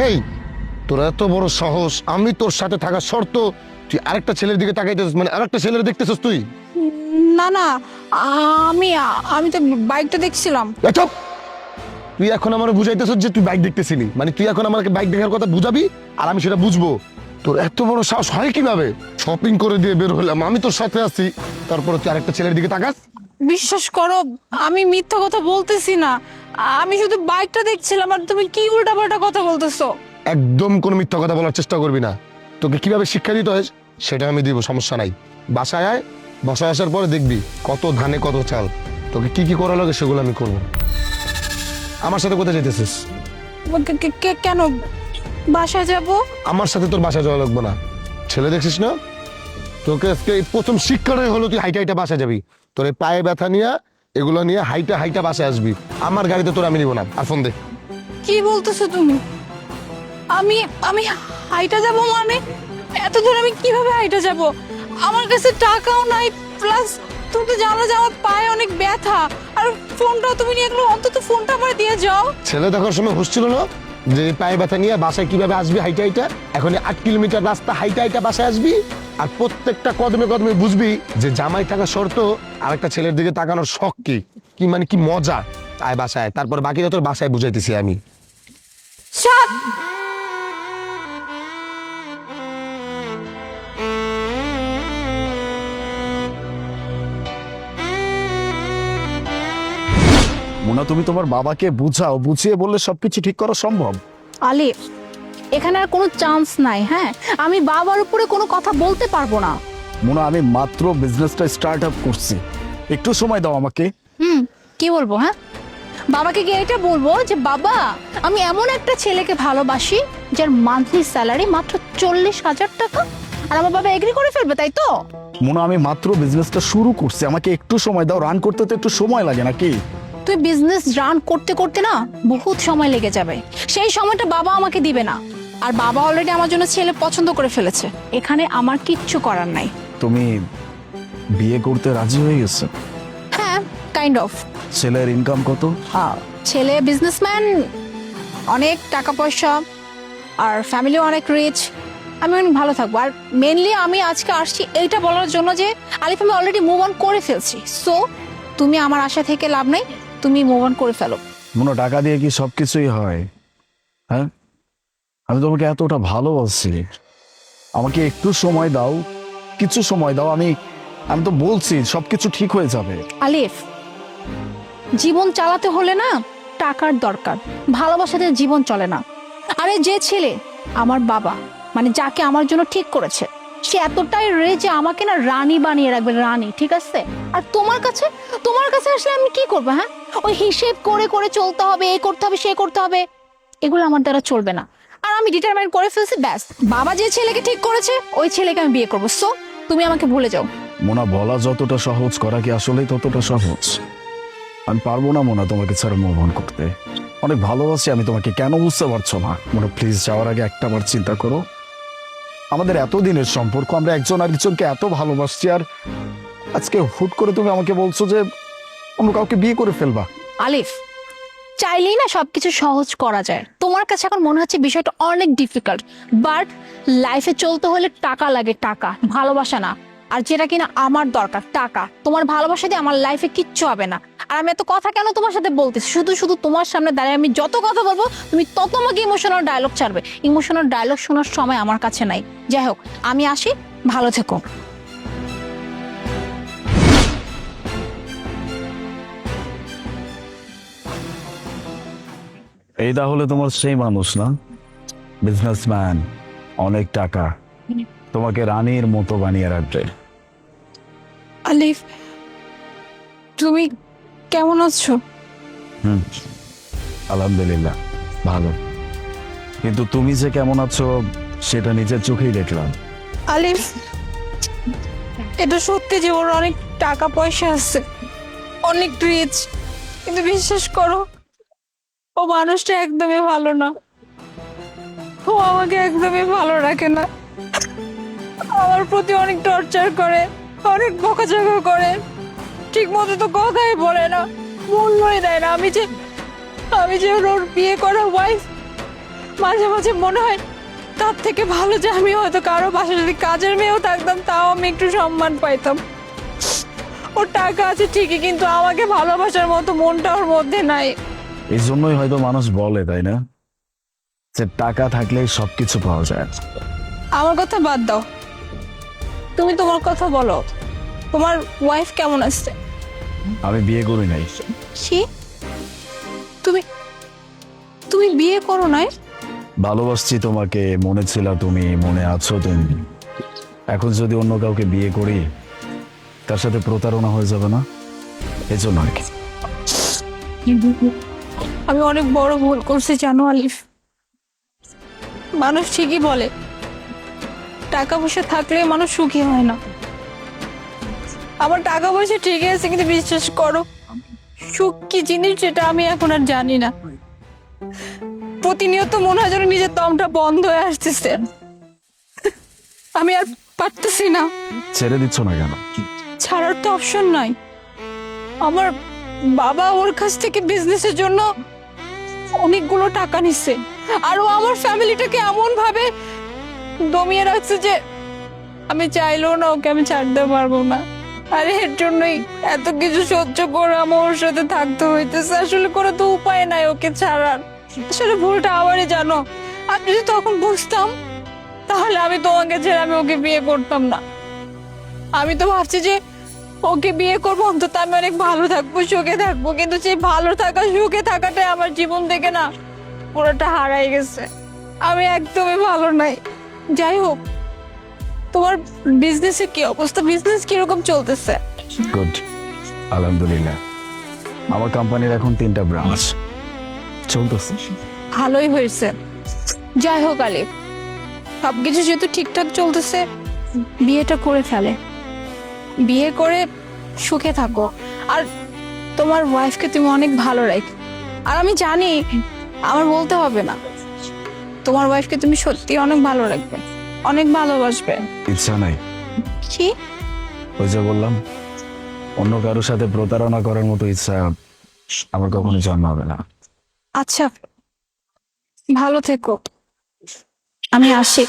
এই, তোর এত বড় সাহস, আমি তোর সাথে থাকার শর্ত তুই আরেকটা ছেলের দিকে তাকাইতেছিস, মানে আরেকটা ছেলের দেখতেছিস তুই? না না, আমি আমি তো বাইকটা দেখছিলাম। চুপ! তুই এখন আমার বুঝাইতেছিস যে তুই বাইক দেখতেছিলি, মানে তুই এখন আমাকে বাইক দেখার কথা বুঝাবি আর আমি সেটা বুঝবো? তোর এত বড় সাহস হয় কিভাবে? শপিং করে দিয়ে বের হলাম, আমি তোর সাথে আছি, তারপরে তুই আরেকটা ছেলের দিকে তাকাস? বিশ্বাস করো, আমি মিথ্যা কথা বলতেছি না। আমি শুধু বাইকটা দেখছিলাম আর তুমি কি উল্টাপাল্টা কথা বলতেছো। একদম কোনো মিথ্যা কথা বলার চেষ্টা করবি না। তোকে কিভাবে শিক্ষা দিতে হয় সেটা আমি দিব, সমস্যা নাই। বাসায় আয়, বাসায় আসার পরে দেখবি কত ধানে কত চাল। তোকে কি কি করা লাগে সেগুলো আমি করব। আমার সাথে কোথায় যেতেছিস? কেন বাসায় যাব? আমার সাথে তোর বাসায় যাওয়া লাগবে না। ছেলে দেখছিস না, তোকে আজকে এই প্রথম শিক্ষাটাই হলো তুই হাইটা হাইটা বাসায় যাবি। তোর এই পায়ে ব্যথা নিয়ে এগুলো নিয়ে হাইটা হাইটা বাসায় আসবি। আমার গাড়িতে তোর আমি নিব না। আর ফোন দে। কি বলতেছো তুমি? আমি আমি হাইটা যাব? মানে এত দূর আমি কিভাবে হাইটা যাব? আমার কাছে টাকাও নাই, প্লাস তুমি তো জানো যে আমার পায়ে অনেক ব্যথা। আর ফোনটাও তুমি নিয়ে গেলো, অন্তত ফোনটা আমার দিয়ে যাও। ছেলে দেখার সময় হচ্ছিল না যে পায়ে ব্যথা নিয়ে বাসায় কিভাবে আসবি হাইটা হাইটা? এখন 8 কিলোমিটার রাস্তা হাইটা হাইটা বাসায় আসবি, আর প্রত্যেকটা কদমে কদমে বুঝবি যে জামাই থাকা শর্ত আরেকটা ছেলের দিকে তাকানোর শখ কি কি, মানে কি মজা। আয় বাসায়, তারপর বাকিটা তোর বাসায় বুঝাইতেছি আমি। সাত মোনা, তুমি তোমার বাবাকে বুঝাও, বুঝিয়ে বললে সবকিছু ঠিক করা সম্ভব। আলিফ, এখানে আর কোনো চান্স নাই। হ্যাঁ, আমি বাবার উপরে কোনো কথা বলতে পারবো না। মোনা, আমি মাত্র বিজনেসটা স্টার্ট আপ করছি, একটু সময় দাও আমাকে। কি বলবো? হ্যাঁ, বাবাকে গিয়ে এটা বলবো যে বাবা, আমি এমন একটা ছেলেকে ভালোবাসি যার মান্থলি স্যালারি মাত্র 40,000 টাকা, আর আমার বাবা এগ্রি করে ফেলবে, তাই তো? মোনা, আমি মাত্র বিজনেসটা শুরু করছি, আমাকে একটু সময় দাও। রান করতে তো একটু সময় লাগে নাকি? তুই বিজনেস রান করতে করতে না বহুত সময় লেগে যাবে, সেই সময়টা বাবা আমাকে দিবে না। আর বাবা অলরেডি আমার জন্য ছেলে পছন্দ করে ফেলেছে, এখানে আমার কিচ্ছু করার নাই। তুমি বিয়ে করতে রাজি হয়ে গেছো? হ্যাঁ, কাইন্ড অফ। ছেলের ইনকাম কত? ছেলে বিজনেসম্যান, অনেক টাকা পয়সা, আর ফ্যামিলিও অনেক রিচ। আমি অনেক ভালো থাকবো। আর মেনলি আমি আজকে আসছি এইটা বলার জন্য যে আলিফ, আমি অলরেডি মুভ অন করে ফেলছি। সো তুমি আমার আশা থেকে লাভ নেই, তুমি মুভ অন করে ফেলো। মোনা, টাকা দিয়ে কি সবকিছুই হয়? হ্যাঁ, আমি তোমাকে এতটা ভালোবাসি, আমাকে একটু সময় দাও, কিছু সময় দাও। আমি আমি তো বলছি সবকিছু ঠিক হয়ে যাবে। আলিফ, জীবন চালাতে হলে না টাকার দরকার, ভালোবাসাতে জীবন চলে না। আরে যে ছেলে আমার বাবা, মানে যাকে আমার জন্য ঠিক করেছে, সে এতটাই যে আমাকে না রানী বানিয়ে রাখবে, রানী, ঠিক আছে? আর তোমার কাছে আসলে আমি কি করবো? হ্যাঁ, ওই হিসেব করে করে চলতে হবে, এই করতে হবে, সে করতে হবে, এগুলো আমার দ্বারা চলবে না। আর আমি ডিটারমাইন করে ফেলছি, ব্যাস, বাবা যে ছেলেকে ঠিক করেছে ওই ছেলেকে আমি বিয়ে করবো। সো তুমি আমাকে ভুলে যাও। মোনা, বলা যতটা সহজ, করা কি আসলেই ততটা সহজ? আমি পারবো না মোনা তোমাকে ছাড়া মুভ অন করতে। অনেক ভালোবাসি আমি তোমাকে, কেন বুঝতে পারছো না? মোনা প্লিজ, যাওয়ার আগে একটা বার চিন্তা করো। আমাদের এতদিনের সম্পর্ক, আমরা একজন আরেকজনকে এত ভালোবাসছি, আর আজকে হুট করে তুমি আমাকে বলছো যে অন্য কাউকে বিয়ে করে ফেলবা। আলিফ, চাইলেই না সবকিছু সহজ করা যায়। তোমার কাছে এখন মনে হচ্ছে বিষয়টা অনেক ডিফিকাল্ট, বাট লাইফে চলতে হলে টাকা লাগে, টাকা, ভালোবাসা না। আর যেটা কিনা আমার দরকার, টাকা। তোমার ভালোবাসা দিয়ে আমার লাইফে কিচ্ছু হবে না। আর আমি এত কথা কেন তোমার সাথে বলতেছি? শুধু শুধু তোমার সামনে দাঁড়িয়ে আমি যত কথা বলবো তুমি তত আমাকে ইমোশনাল ডায়লগ ছাড়বে। ইমোশনাল ডায়লগ শোনার সময় আমার কাছে নাই। যাই হোক, আমি আসি, ভালো থেকো। এই তাহলে তোমার সেই মানুষ না, বিজনেসম্যান, অনেক টাকা, তোমাকে রানীর মতো বানিয়ে রাখবে। আলিফ, তুমি কেমন আছো? আলহামদুলিল্লাহ ভালো, কিন্তু তুমি যে কেমন আছো সেটা নিজের চোখেই দেখলাম। আলিফ, এটা সত্যি যে ওর অনেক টাকা পয়সা আছে, অনেক রিচ, কিন্তু বিশ্বাস করো ও মানুষটা একদমই ভালো না। ও আমাকে একদমই ভালো রাখে না, আমার প্রতি অনেক টর্চার করে, অনেক বকাঝকা করে, ঠিক মতো তো কথাই বলে না, মূল্যই দেয় না। আমি যে ওর বিয়ে করা ওয়াইফ, মাঝে মাঝে মনে হয় তার থেকে ভালো যে আমি হয়তো কারো বাসায় যদি কাজের মেয়েও থাকতাম তাও আমি একটু সম্মান পাইতাম। ওর টাকা আছে ঠিকই, কিন্তু আমাকে ভালোবাসার মতো মনটা ওর মধ্যে নাই। এই জন্যই হয়তো মানুষ বলে, তাই না, যে টাকা থাকলেই সবকিছু পাওয়া যায়। আমার কথা বাদ দাও, তুমি তোমার কথা বলো। তোমার ওয়াইফ কেমন আছে? আমি বিয়ে করি নাই। সে তুমি তুমি বিয়ে করো নাই? ভালোবাসছি তোমাকে, মনে ছিল তুমি, মনে আছো তুমি। এখন যদি অন্য কাউকে বিয়ে করি তার সাথে প্রতারণা হয়ে যাবে না, এজন্য আর কি। আমি অনেক বড় ভুল করছি জানো আলিফ। মানুষ ঠিকই বলে টাকা পয়সা থাকলে মানুষ সুখী হয় না। আমার টাকা পয়সা ঠিকই আছে, কিন্তু বিশ্বাস করো সুখ কি জিনিস যেটা আমি এখন আর জানি না। প্রতিনিয়ত মনে হয় যেন নিজের দমটা বন্ধ হয়ে আসতেছে। আমি আর পারতেছি না। ছেড়ে দিচ্ছ না কেন? ছাড়ার তো অপশন নাই। আমার বাবা ওর কাছ থেকে বিজনেসের জন্য অনেকগুলো টাকা নিচ্ছে, আর ও আমার ফ্যামিলিটাকে এমন ভাবে দমিয়ে রাখছে যে আমি চাইলেও না ওকে আমি ছাড়তে পারবো না। আর এর জন্যই এত কিছু সহ্য করে আমার ওর সাথে থাকতে হইতেছে। আসলে কোনো তো উপায় নাই ওকে ছাড়ার। আসলে ভুলটা আমারই জানো। আমি যদি তখন বুঝতাম তাহলে আমি তোমাকে ছেড়ে আমি ওকে বিয়ে করতাম না। আমি তো ভাবছি যে ওকে বিয়ে করবো, অন্তত আমি অনেক ভালো থাকবো, সুখে থাকবো। কিন্তু সেই ভালো থাকা সুখে থাকাটাই আমার জীবন থেকে না পুরোটা হারাই গেছে। আমি একদমই ভালো নাই। যাই হোক, তোমার বিজনেসের কি অবস্থা? বিজনেস কিরকম চলতেছে? গুড, আলহামদুলিল্লাহ। আমার কোম্পানির এখন 3টা ব্রাঞ্চ চলতেছে। ভালোই হয়েছে। যাই হোক আলিফ, সবকিছু যেহেতু ঠিকঠাক চলতেছে, বিয়েটা করে ফেলে। বিয়ে করে সুখে থাকো। আর তোমার ওয়াইফকে তুমি অনেক ভালো রাখো। আর আমি জানি আমার বলতে হবে না, তোমার ওয়াইফকে তুমি সত্যি অনেক ভালো রাখবে, অনেক ভালোবাসবে। ইচ্ছা নাই। কি? ওই যে বললাম, অন্য কারোর সাথে প্রতারণা করার মতো ইচ্ছা আমার কখনো জন্মাবে না। আচ্ছা, ভালো থেকো। আমি আসি।